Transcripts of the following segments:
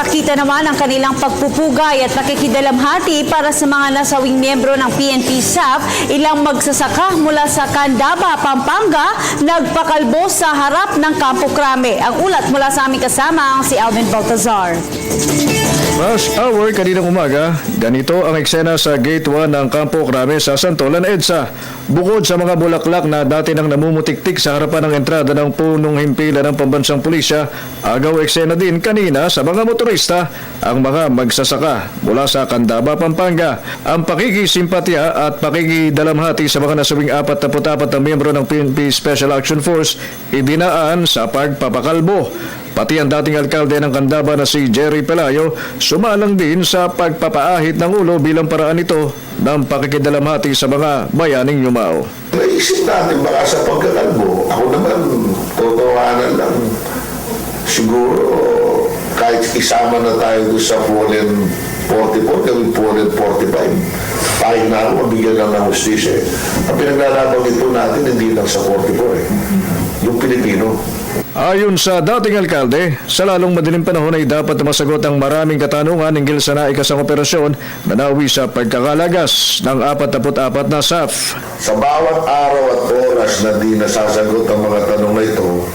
Ipinakita naman ang kanilang pagpupugay at pakikidalamhati para sa mga nasawing miyembro ng PNP SAF. Ilang magsasaka mula sa Candaba, Pampanga, nagpakalbo sa harap ng Campo Crame. Ang ulat mula sa aming kasama si Alvin Baltazar. Rush hour kaninang umaga, ganito ang eksena sa Gate 1 ng Campo Crame sa Santolan, EDSA. Bukod sa mga bulaklak na dati nang namumutiktik sa harapan ng entrada ng punong himpilan ng pambansang pulisya, agaw eksena din kanina sa mga motorista ang mga magsasaka mula sa Candaba, Pampanga. Ang pakikisimpatya at pakikidalamhati sa mga nasabing 44 na miyembro ng PNP Special Action Force idinaan sa pagpapakalbo. Pati ang dating alkalde ng Candaba na si Jerry Pelayo sumalang din sa pagpapaahit ng ulo bilang paraan ito ng pakikidalamhati sa mga bayaning yumao. Naisip natin baka sa pagkakalbo, ako naman totohanan lang. Siguro kahit isama na tayo doon sa Polen 44, kami Polen 45. Kahit na ako, mabigyan lang ng hustisya. Ang pinaglalaban ito natin hindi lang sa 44 yung Pilipino. Ayon sa dating alkalde, sa lalong madaling panahon ay dapat masagot ang maraming katanungan hinggil sa naikasang operasyon na nawi sa pagkakalagas ng 44 na SAF. Sa bawat araw at oras na di nasasagot ang mga tanong na ito,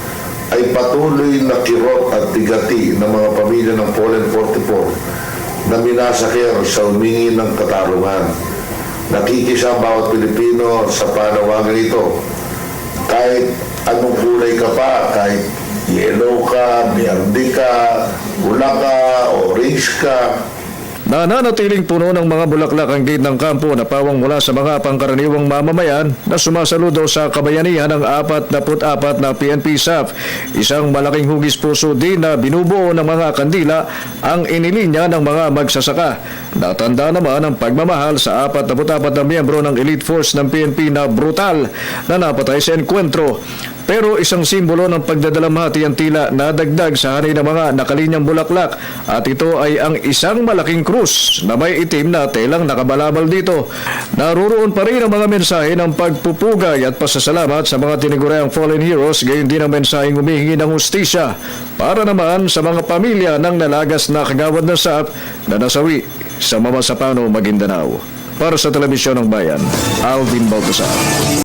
ay patuloy na kirot at tigati ng mga pamilya ng Polen 44 na minasakir sa humingi ng katarungan. Nakikisa bawat Pilipino sa panawagan ito. Kahit anong kulay ka pa, kahit yellow ka, berde ka, pula ka, orange ka. Nananatiling puno ng mga bulaklak ang gate ng kampo na pawang mula sa mga pangkaraniwang mamamayan na sumasaludo sa kabayanihan ng 44 na PNP SAF. Isang malaking hugis puso din na binubuo ng mga kandila ang inilinya ng mga magsasaka. Natanda naman ang pagmamahal sa 44 na miyembro ng elite force ng PNP na brutal na napatay sa enkwentro. Pero isang simbolo ng pagdadalamhati ang tila nadagdag sa hanay ng mga nakalinyang bulaklak at ito ay ang isang malaking krus na may itim na telang nakabalabal dito. Naruroon pa rin ang mga mensahe ng pagpupugay at pasasalamat sa mga tiniguriang fallen heroes, gayon din ang mensaheng humihingi ng hustisya para naman sa mga pamilya ng nalagas na kagawad ng SAF na nasawi sa Mamasapano, Maguindanao. Para sa Telebisyon ng Bayan, Alvin Baltazar.